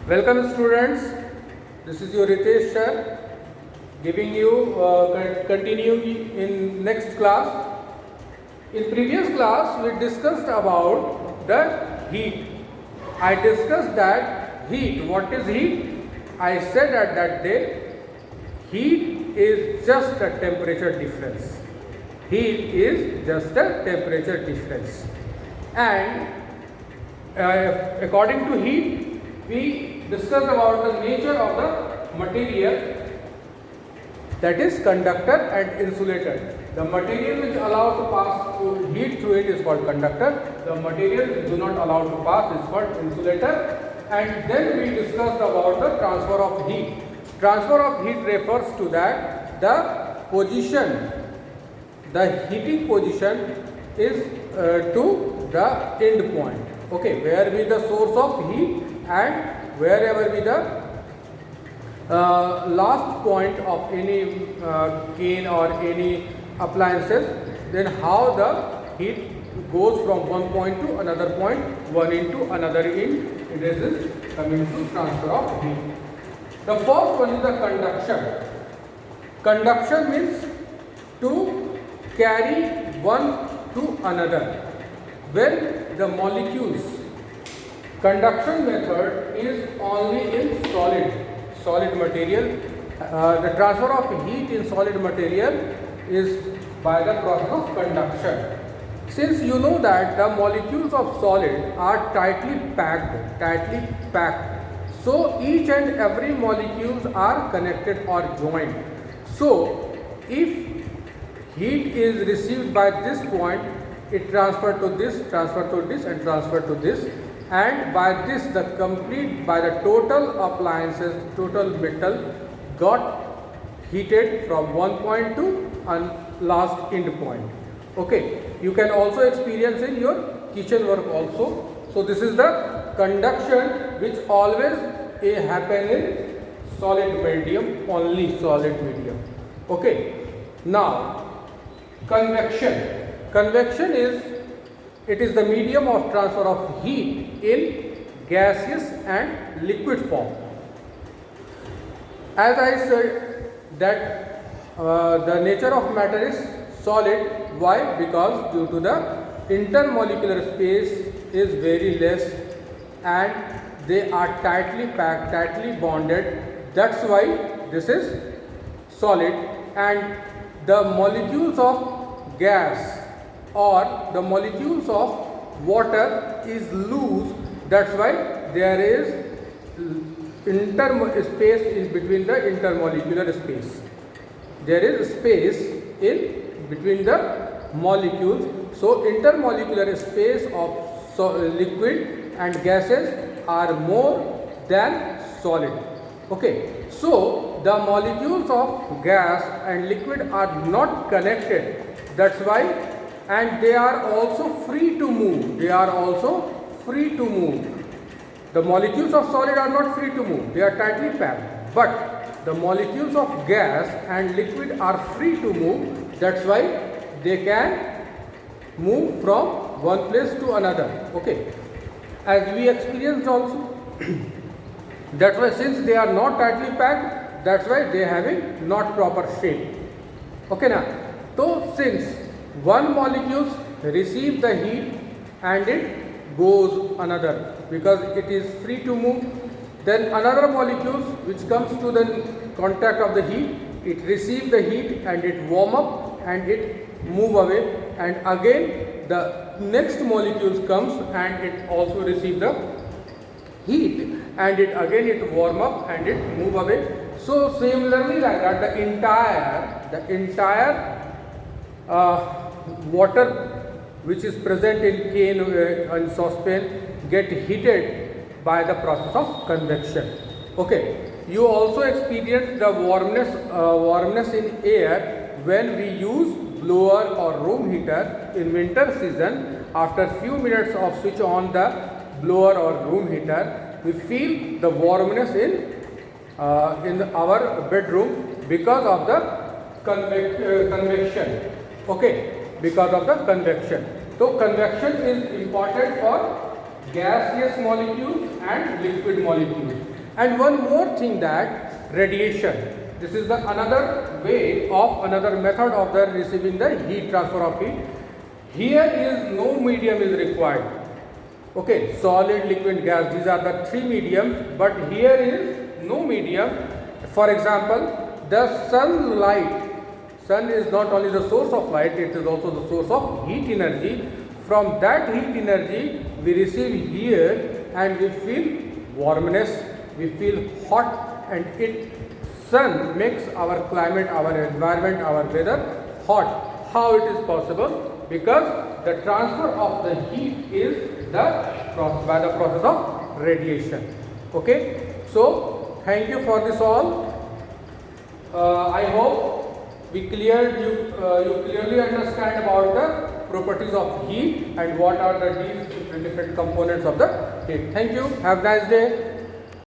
Welcome students, this is your Ritesh sir giving you continuing in next class. In previous class we discussed about the heat. I discussed that heat. What is heat? I said at that day heat is just a temperature difference. Heat is just a temperature difference. And according to heat, we discussed about the nature of the material, that is conductor and insulator. The material which allow to pass through heat through it is called conductor. The material which do not allow to pass is called insulator. And then we discussed about the transfer of heat. Transfer of heat refers to that the position, the heating position is to the end point. Okay, where be the source of heat and wherever be the last point of any cane or any appliances, then how the heat goes from one point to another point, one into another end. This is coming to transfer of heat. The first one is the conduction. Conduction means to carry one to another. When the molecules, conduction method is only in solid material. The transfer of heat in solid material is by the process of conduction. Since you know that the molecules of solid are tightly packed, so each and every molecules are connected or joined. So if heat is received by this point, it transfer to this and transfer to this, and by this the total appliances, total metal got heated from one point to last end point. Okay, you can also experience in your kitchen work also. So this is the conduction which always happen in solid medium, only solid medium. Okay, now convection. Convection is the medium of transfer of heat in gaseous and liquid form. As I said that the nature of matter is solid. Why? Because due to the intermolecular space is very less and they are tightly packed, tightly bonded. That's why this is solid. And the molecules of gas or the molecules of water is loose. That's why there is space in between the intermolecular space. There is space in between the molecules. So intermolecular space of liquid and gases are more than solid. Okay, so the molecules of gas and liquid are not connected. That's why, and they are also free to move. The molecules of solid are not free to move. They are tightly packed. But the molecules of gas and liquid are free to move. That's why they can move from one place to another. Okay, as we experienced also. That's why, since they are not tightly packed, that's why they having not proper shape. Okay now. So since one molecule receive the heat and it goes another, because it is free to move, then another molecules which comes to the contact of the heat, it receive the heat and it warm up and it move away, and again the next molecules comes and it also receive the heat and it warm up and it move away. So similarly like that, the entire water which is present in cane and saucepan get heated by the process of convection. Okay, you also experience the warmness in air when we use blower or room heater in winter season. After few minutes of switch on the blower or room heater, we feel the warmness in our bedroom because of the convection. Okay, because of the convection. So convection is important for gaseous molecules and liquid molecules. And one more thing, that radiation. This is the another way of another method of the receiving the heat, transfer of heat. Here is no medium is required. Okay, solid, liquid, gas, these are the three mediums, but here is no medium. For example, the sunlight. Sun is not only the source of light, it is also the source of heat energy. From that heat energy we receive here and we feel warmness, we feel hot, and sun makes our climate, our environment, our weather hot. How it is possible? Because the transfer of the heat is by the process of radiation. Okay, so thank you for this all. I hope we cleared you clearly understand about the properties of heat and what are the different components of the heat. Thank you. Have a nice day.